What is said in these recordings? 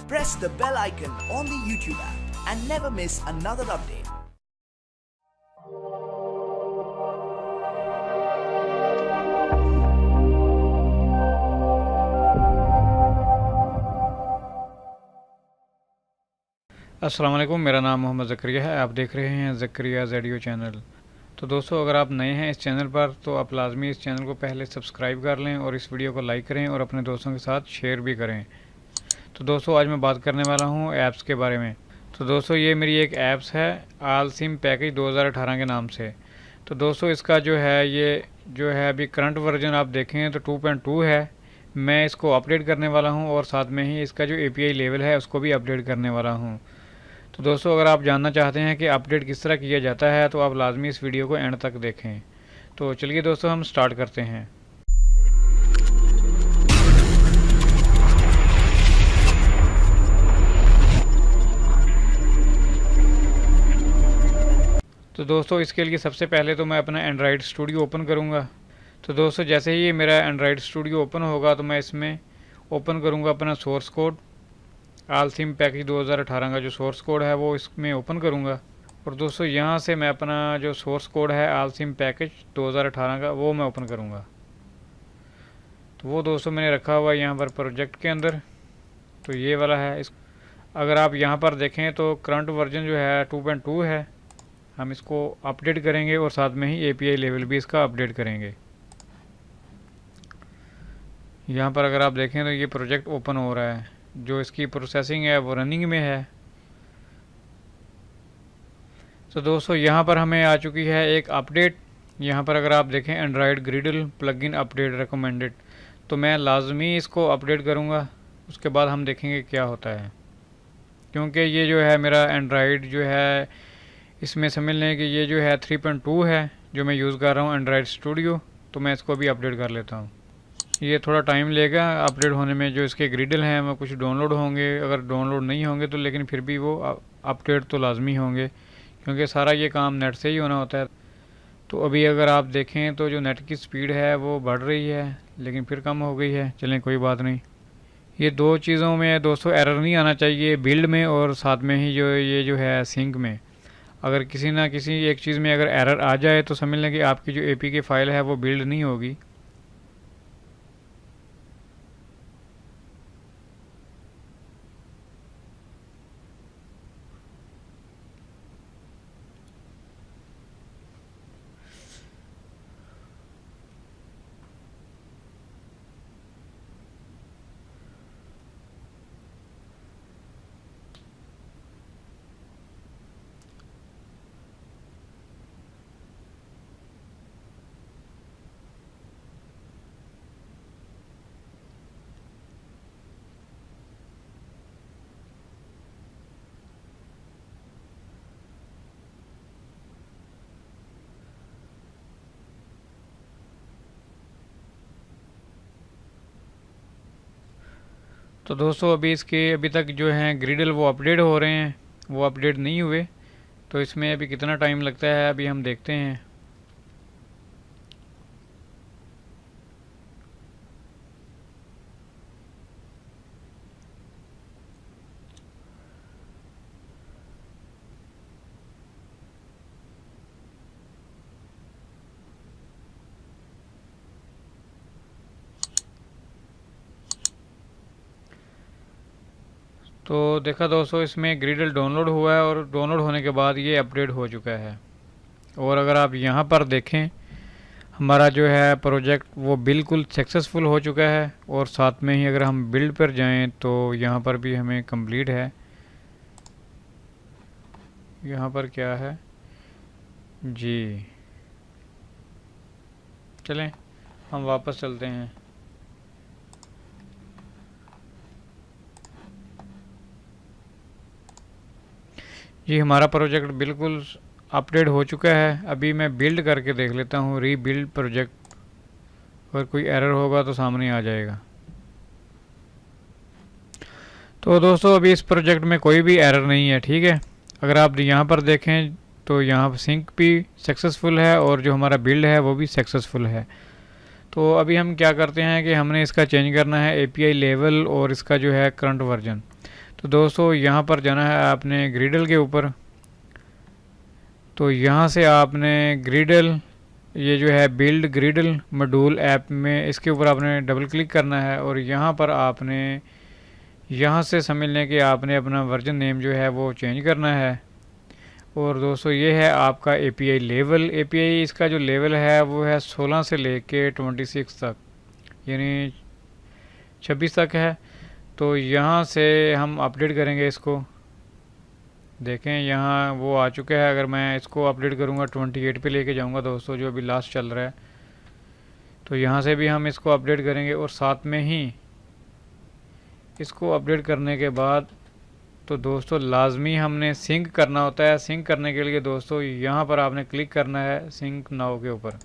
Press the bell icon on the YouTube app and never miss another update. अस्सलाम वालेकुम, मेरा नाम मोहम्मद ज़करिया है। आप देख रहे हैं ज़करिया ज़ेडियो चैनल। तो दोस्तों, अगर आप नए हैं इस चैनल पर तो आप लाजमी इस चैनल को पहले सब्सक्राइब कर लें और इस वीडियो को लाइक करें और अपने दोस्तों के साथ शेयर भी करें। तो दोस्तों, आज मैं बात करने वाला हूँ ऐप्स के बारे में। तो दोस्तों, ये मेरी एक ऐप्स है ऑल सिम पैकेज 2018 के नाम से। तो दोस्तों, इसका जो है ये जो है अभी करंट वर्जन आप देखें तो 2.2 है। मैं इसको अपडेट करने वाला हूँ और साथ में ही इसका जो API लेवल है उसको भी अपडेट करने वाला हूँ। तो दोस्तों, अगर आप जानना चाहते हैं कि अपडेट किस तरह किया जाता है तो आप लाजमी इस वीडियो को एंड तक देखें। तो चलिए दोस्तों, हम स्टार्ट करते हैं। तो दोस्तों, इसके लिए सबसे पहले तो मैं अपना एंड्रॉयड स्टूडियो ओपन करूंगा। तो दोस्तों, जैसे ही मेरा एंड्रॉयड स्टूडियो ओपन होगा तो मैं इसमें ओपन करूंगा अपना source code. All SIM package 2018 का जो सोर्स कोड है वो इसमें ओपन करूंगा। और दोस्तों, यहाँ से मैं अपना जो सोर्स कोड है ऑल सिम पैकेज 2018 का वो मैं ओपन करूंगा। तो वो दोस्तों मैंने रखा हुआ है यहाँ पर प्रोजेक्ट के अंदर। तो ये वाला है। अगर आप यहाँ पर देखें तो करंट वर्जन जो है 2.2 है। हम इसको अपडेट करेंगे और साथ में ही API लेवल भी इसका अपडेट करेंगे। यहाँ पर अगर आप देखें तो ये प्रोजेक्ट ओपन हो रहा है। जो इसकी प्रोसेसिंग है वो रनिंग में है। तो दोस्तों, यहाँ पर हमें आ चुकी है एक अपडेट। यहाँ पर अगर आप देखें एंड्रॉयड ग्रिडल प्लगइन अपडेट रिकमेंडेड, तो मैं लाजमी इसको अपडेट करूँगा। उसके बाद हम देखेंगे क्या होता है, क्योंकि ये जो है मेरा एंड्रॉयड जो है इसमें समझ लें कि ये जो है 3.2 है जो मैं यूज़ कर रहा हूँ एंड्रॉयड स्टूडियो। तो मैं इसको भी अपडेट कर लेता हूँ। ये थोड़ा टाइम लेगा अपडेट होने में। जो इसके ग्रिडल हैं वो कुछ डाउनलोड होंगे, अगर डाउनलोड नहीं होंगे तो लेकिन फिर भी वो अपडेट तो लाजमी होंगे, क्योंकि सारा ये काम नेट से ही होना होता है। तो अभी अगर आप देखें तो जो नेट की स्पीड है वो बढ़ रही है, लेकिन फिर कम हो गई है। चलें, कोई बात नहीं। ये दो चीज़ों में दोस्तों एरर नहीं आना चाहिए, बिल्ड में और साथ में ही जो ये जो है सिंक में। अगर किसी ना किसी एक चीज़ में अगर एरर आ जाए तो समझ लें कि आपकी जो APK फाइल है वो बिल्ड नहीं होगी। तो दोस्तों, अभी तक जो हैं ग्रिडल वो अपडेट हो रहे हैं, वो अपडेट नहीं हुए। तो इसमें अभी कितना टाइम लगता है अभी हम देखते हैं। तो देखा दोस्तों, इसमें ग्रिडल डाउनलोड हुआ है और डाउनलोड होने के बाद ये अपडेट हो चुका है। और अगर आप यहाँ पर देखें, हमारा जो है प्रोजेक्ट वो बिल्कुल सक्सेसफुल हो चुका है। और साथ में ही अगर हम बिल्ड पर जाएं तो यहाँ पर भी हमें कंप्लीट है। यहाँ पर क्या है जी, चलें हम वापस चलते हैं। जी, हमारा प्रोजेक्ट बिल्कुल अपडेट हो चुका है। अभी मैं बिल्ड करके देख लेता हूँ, रीबिल्ड प्रोजेक्ट। अगर कोई एरर होगा तो सामने आ जाएगा। तो दोस्तों, अभी इस प्रोजेक्ट में कोई भी एरर नहीं है, ठीक है। अगर आप यहाँ पर देखें तो यहाँ पर सिंक भी सक्सेसफुल है और जो हमारा बिल्ड है वो भी सक्सेसफुल है। तो अभी हम क्या करते हैं कि हमने इसका चेंज करना है API लेवल और इसका जो है करंट वर्जन। तो दोस्तों यहाँ पर जाना है आपने ग्रीडल के ऊपर। तो यहाँ से आपने ग्रीडल, ये जो है बिल्ड ग्रीडल मॉड्यूल ऐप में, इसके ऊपर आपने डबल क्लिक करना है और यहाँ पर आपने यहाँ से समझ लें कि आपने अपना वर्जन नेम जो है वो चेंज करना है। और दोस्तों ये है आपका API लेवल। API इसका जो लेवल है वो है 16 से लेके 26 तक, यानी 26 तक है। तो यहाँ से हम अपडेट करेंगे इसको। देखें यहाँ वो आ चुका है। अगर मैं इसको अपडेट करूँगा 28 पे लेके जाऊँगा दोस्तों, जो अभी लास्ट चल रहा है। तो यहाँ से भी हम इसको अपडेट करेंगे और साथ में ही इसको अपडेट करने के बाद तो दोस्तों लाजमी हमने सिंक करना होता है। सिंक करने के लिए दोस्तों यहाँ पर आपने क्लिक करना है सिंक नाउ के ऊपर।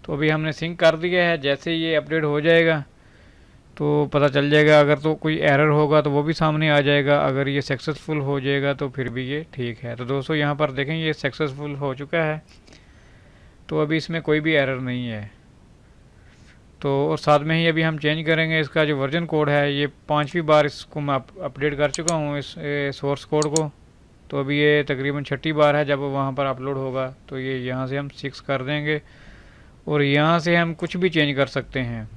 तो अभी हमने सिंक कर दिया है। जैसे ये अपडेट हो जाएगा तो पता चल जाएगा। अगर तो कोई एरर होगा तो वो भी सामने आ जाएगा। अगर ये सक्सेसफुल हो जाएगा तो फिर भी ये ठीक है। तो दोस्तों यहाँ पर देखें ये सक्सेसफुल हो चुका है। तो अभी इसमें कोई भी एरर नहीं है। तो और साथ में ही अभी हम चेंज करेंगे इसका जो वर्जन कोड है। ये 5वीं बार इसको मैं अपडेट कर चुका हूँ इस सोर्स कोड को। तो अभी ये तकरीबन 6ठी बार है जब वहाँ पर अपलोड होगा। तो ये यहाँ से हम 6 कर देंगे और यहाँ से हम कुछ भी चेंज कर सकते हैं।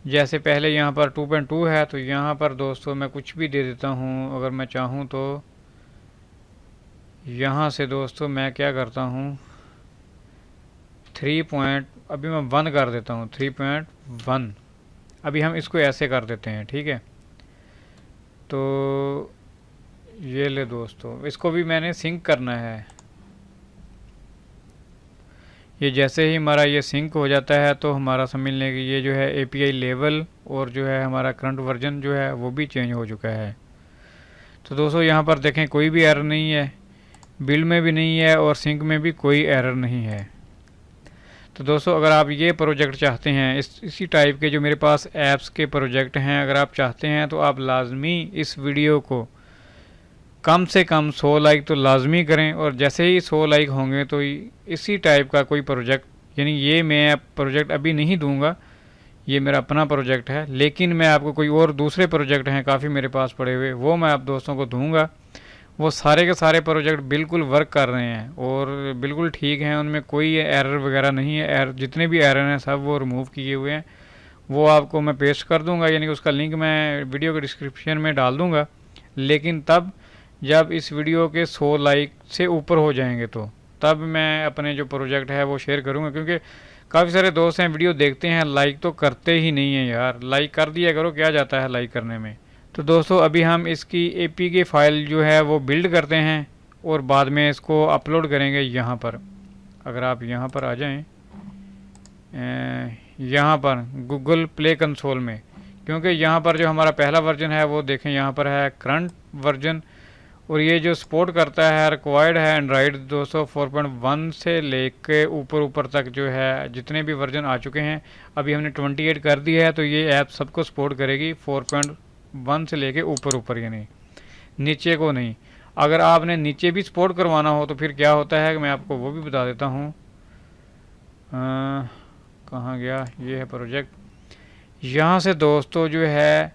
जैसे पहले यहाँ पर 2.2 है तो यहाँ पर दोस्तों मैं कुछ भी दे देता हूँ अगर मैं चाहूँ तो। यहाँ से दोस्तों मैं क्या करता हूँ 3. अभी मैं 1 कर देता हूँ 3.1। अभी हम इसको ऐसे कर देते हैं, ठीक है। तो ये ले दोस्तों, इसको भी मैंने सिंक करना है। ये जैसे ही हमारा ये सिंक हो जाता है तो हमारा समझ लें कि ये जो है API लेवल और जो है हमारा करंट वर्जन जो है वो भी चेंज हो चुका है। तो दोस्तों यहाँ पर देखें कोई भी एरर नहीं है, बिल्ड में भी नहीं है और सिंक में भी कोई एरर नहीं है। तो दोस्तों अगर आप ये प्रोजेक्ट चाहते हैं, इसी टाइप के जो मेरे पास ऐप्स के प्रोजेक्ट हैं, अगर आप चाहते हैं तो आप लाजमी इस वीडियो को कम से कम 100 लाइक तो लाजमी करें। और जैसे ही 100 लाइक होंगे तो इसी टाइप का कोई प्रोजेक्ट, यानी ये मैं प्रोजेक्ट अभी नहीं दूंगा, ये मेरा अपना प्रोजेक्ट है, लेकिन मैं आपको कोई और दूसरे प्रोजेक्ट हैं काफ़ी मेरे पास पड़े हुए, वो मैं आप दोस्तों को दूंगा। वो सारे के सारे प्रोजेक्ट बिल्कुल वर्क कर रहे हैं और बिल्कुल ठीक हैं, उनमें कोई एरर वगैरह नहीं है। जितने भी एरर हैं सब वो रिमूव किए हुए हैं। वो आपको मैं पेस्ट कर दूंगा, यानी कि उसका लिंक मैं वीडियो के डिस्क्रिप्शन में डाल दूंगा। लेकिन तब जब इस वीडियो के 100 लाइक से ऊपर हो जाएंगे तो तब मैं अपने जो प्रोजेक्ट है वो शेयर करूंगा। क्योंकि काफ़ी सारे दोस्त हैं वीडियो देखते हैं, लाइक तो करते ही नहीं है यार। लाइक कर दिया करो, क्या जाता है लाइक करने में। तो दोस्तों अभी हम इसकी APK फ़ाइल जो है वो बिल्ड करते हैं और बाद में इसको अपलोड करेंगे यहाँ पर। अगर आप यहाँ पर आ जाएं, यहाँ पर गूगल प्ले कंसोल में, क्योंकि यहाँ पर जो हमारा पहला वर्जन है वो देखें यहाँ पर है करंट वर्जन, और ये जो सपोर्ट करता है रिक्वायर्ड है एंड्रॉयड दोस्तों 4.1 से लेके ऊपर तक जो है जितने भी वर्जन आ चुके हैं। अभी हमने 28 कर दिया है तो ये ऐप सबको सपोर्ट करेगी 4.1 से लेके ऊपर, यानी नीचे को नहीं। अगर आपने नीचे भी सपोर्ट करवाना हो तो फिर क्या होता है मैं आपको वो भी बता देता हूँ। कहाँ गया, ये है प्रोजेक्ट। यहाँ से दोस्तों जो है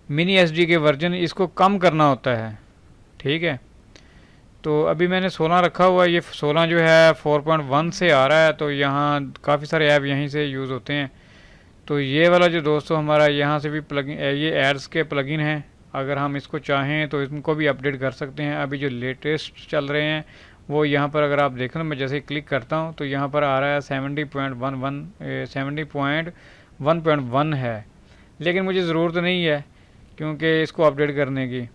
मिनी SD के वर्जन इसको कम करना होता है, ठीक है। तो अभी मैंने 16 रखा हुआ है। ये 16 जो है 4.1 से आ रहा है, तो यहाँ काफ़ी सारे ऐप यहीं से यूज़ होते हैं। तो ये वाला जो दोस्तों हमारा यहाँ से भी प्लगइन, ये एड्स के प्लगइन हैं। अगर हम इसको चाहें तो इनको भी अपडेट कर सकते हैं। अभी जो लेटेस्ट चल रहे हैं वो यहाँ पर अगर आप देखें, मैं जैसे क्लिक करता हूँ तो यहाँ पर आ रहा है 70.1 है, लेकिन मुझे ज़रूरत नहीं है क्योंकि इसको अपडेट करने की।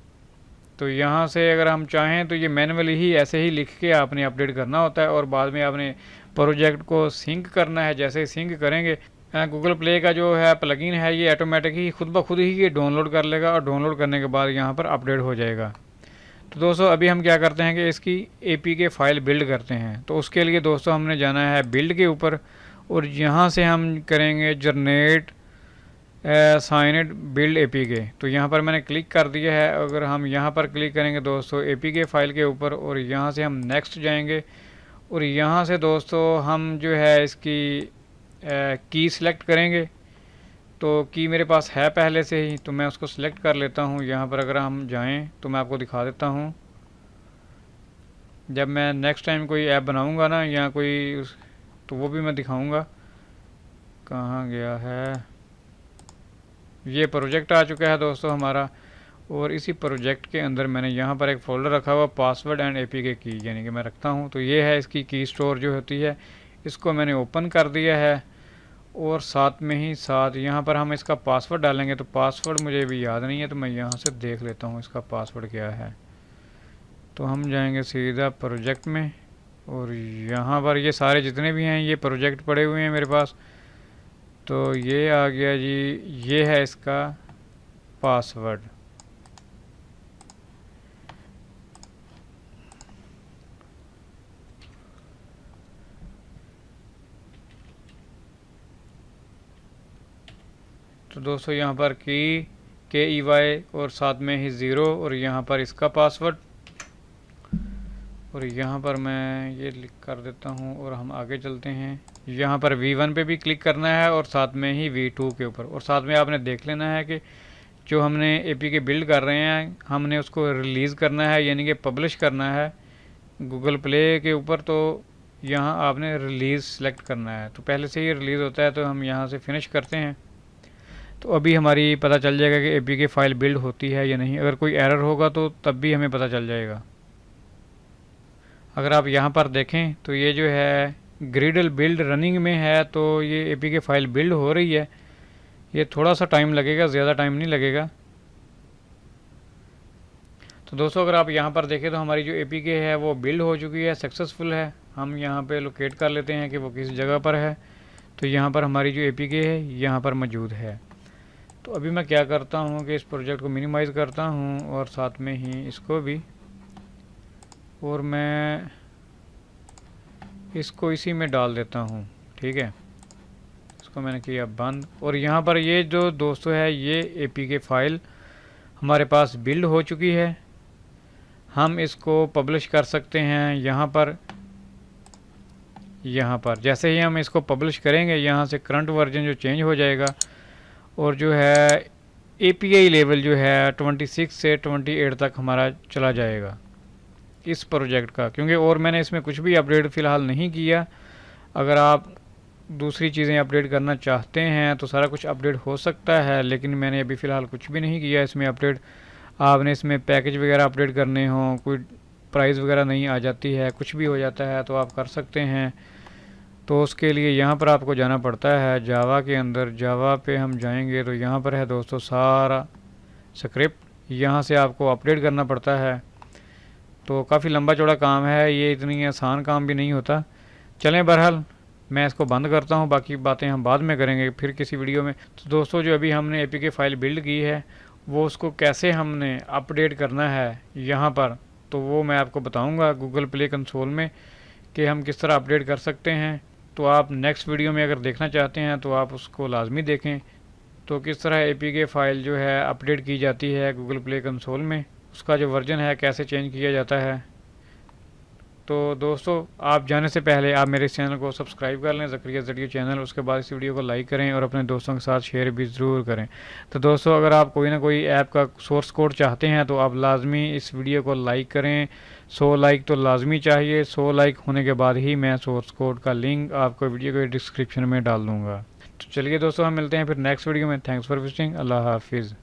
तो यहाँ से अगर हम चाहें तो ये मैनुअली ही ऐसे ही लिख के आपने अपडेट करना होता है और बाद में आपने प्रोजेक्ट को सिंक करना है। जैसे ही सिंक करेंगे गूगल प्ले का जो है प्लगइन है ये ऑटोमेटिक ही खुद ब खुद ही ये डाउनलोड कर लेगा और डाउनलोड करने के बाद यहाँ पर अपडेट हो जाएगा। तो दोस्तों अभी हम क्या करते हैं कि इसकी APK फ़ाइल बिल्ड करते हैं। तो उसके लिए दोस्तों हमने जाना है बिल्ड के ऊपर और यहाँ से हम करेंगे जनरेट साइनड बिल्ड APK। तो यहाँ पर मैंने क्लिक कर दिया है। अगर हम यहाँ पर क्लिक करेंगे दोस्तों APK फ़ाइल के ऊपर और यहाँ से हम नेक्स्ट जाएंगे और यहाँ से दोस्तों हम जो है इसकी की सिलेक्ट करेंगे। तो की मेरे पास है पहले से ही, तो मैं उसको सिलेक्ट कर लेता हूँ। यहाँ पर अगर हम जाएं तो मैं आपको दिखा देता हूँ। जब मैं नेक्स्ट टाइम कोई ऐप बनाऊँगा ना या कोई, तो वो भी मैं दिखाऊँगा। कहाँ गया है, ये प्रोजेक्ट आ चुका है दोस्तों हमारा। और इसी प्रोजेक्ट के अंदर मैंने यहाँ पर एक फ़ोल्डर रखा हुआ पासवर्ड एंड एपीके की, यानी कि मैं रखता हूँ। तो ये है इसकी की स्टोर जो होती है, इसको मैंने ओपन कर दिया है। और साथ में ही साथ यहाँ पर हम इसका पासवर्ड डालेंगे। तो पासवर्ड मुझे भी याद नहीं है, तो मैं यहाँ से देख लेता हूँ इसका पासवर्ड क्या है। तो हम जाएंगे सीधा प्रोजेक्ट में, और यहाँ पर ये सारे जितने भी हैं ये प्रोजेक्ट पड़े हुए हैं मेरे पास। तो ये आ गया जी, ये है इसका पासवर्ड। तो दोस्तों यहाँ पर KEY और साथ में ही 0, और यहाँ पर इसका पासवर्ड, और यहाँ पर मैं ये लिख कर देता हूँ और हम आगे चलते हैं। यहाँ पर V1 पे भी क्लिक करना है और साथ में ही V2 के ऊपर। और साथ में आपने देख लेना है कि जो हमने APK बिल्ड कर रहे हैं हमने उसको रिलीज़ करना है, यानी कि पब्लिश करना है गूगल प्ले के ऊपर। तो यहाँ आपने रिलीज़ सेलेक्ट करना है, तो पहले से ही रिलीज़ होता है। तो हम यहाँ से फिनिश करते हैं। तो अभी हमारी पता चल जाएगा कि APK फ़ाइल बिल्ड होती है या नहीं। अगर कोई एरर होगा तो तब भी हमें पता चल जाएगा। अगर आप यहाँ पर देखें तो ये जो है ग्रिडल बिल्ड रनिंग में है, तो ये APK फ़ाइल बिल्ड हो रही है। ये थोड़ा सा टाइम लगेगा, ज़्यादा टाइम नहीं लगेगा। तो दोस्तों अगर आप यहाँ पर देखें तो हमारी जो APK है वो बिल्ड हो चुकी है, सक्सेसफुल है। हम यहाँ पे लोकेट कर लेते हैं कि वो किस जगह पर है। तो यहाँ पर हमारी जो APK है यहाँ पर मौजूद है। तो अभी मैं क्या करता हूँ कि इस प्रोजेक्ट को मिनिमाइज़ करता हूँ और साथ में ही इसको भी, और मैं इसको इसी में डाल देता हूँ। ठीक है, इसको मैंने किया बंद। और यहाँ पर ये जो दोस्तों है ये APK फ़ाइल हमारे पास बिल्ड हो चुकी है। हम इसको पब्लिश कर सकते हैं यहाँ पर जैसे ही हम इसको पब्लिश करेंगे यहाँ से करंट वर्जन जो चेंज हो जाएगा, और जो है API लेवल जो है 26 से 28 तक हमारा चला जाएगा इस प्रोजेक्ट का। क्योंकि और मैंने इसमें कुछ भी अपडेट फ़िलहाल नहीं किया। अगर आप दूसरी चीज़ें अपडेट करना चाहते हैं तो सारा कुछ अपडेट हो सकता है, लेकिन मैंने अभी फ़िलहाल कुछ भी नहीं किया इसमें अपडेट। आपने इसमें पैकेज वगैरह अपडेट करने हों, कोई प्राइस वगैरह नहीं आ जाती है, कुछ भी हो जाता है, तो आप कर सकते हैं। तो उसके लिए यहाँ पर आपको जाना पड़ता है जावा के अंदर। जावा पे हम जाएंगे तो यहाँ पर है दोस्तों सारा स्क्रिप्ट, यहाँ से आपको अपडेट करना पड़ता है। तो काफ़ी लंबा चौड़ा काम है, ये इतनी आसान काम भी नहीं होता। चलें बहरहाल मैं इसको बंद करता हूँ, बाकी बातें हम बाद में करेंगे फिर किसी वीडियो में। तो दोस्तों जो अभी हमने APK फ़ाइल बिल्ड की है वो उसको कैसे हमने अपडेट करना है यहाँ पर, तो वो मैं आपको बताऊँगा गूगल प्ले कंसोल में कि हम किस तरह अपडेट कर सकते हैं। तो आप नेक्स्ट वीडियो में अगर देखना चाहते हैं तो आप उसको लाजमी देखें। तो किस तरह APK फ़ाइल जो है अपडेट की जाती है गूगल प्ले कंसोल में, उसका जो वर्जन है कैसे चेंज किया जाता है। तो दोस्तों आप जाने से पहले आप मेरे इस चैनल को सब्सक्राइब कर लें, ज़करिया ज़रिए चैनल। उसके बाद इस वीडियो को लाइक करें और अपने दोस्तों के साथ शेयर भी ज़रूर करें। तो दोस्तों अगर आप कोई ना कोई ऐप का सोर्स कोड चाहते हैं तो आप लाजमी इस वीडियो को लाइक करें। 100 लाइक तो लाजमी चाहिए। 100 लाइक होने के बाद ही मैं सोर्स कोड का लिंक आपको वीडियो के डिस्क्रिप्शन में डाल दूँगा। तो चलिए दोस्तों हम मिलते हैं फिर नेक्स्ट वीडियो में। Thanks for visiting. अल्लाह हाफिज़।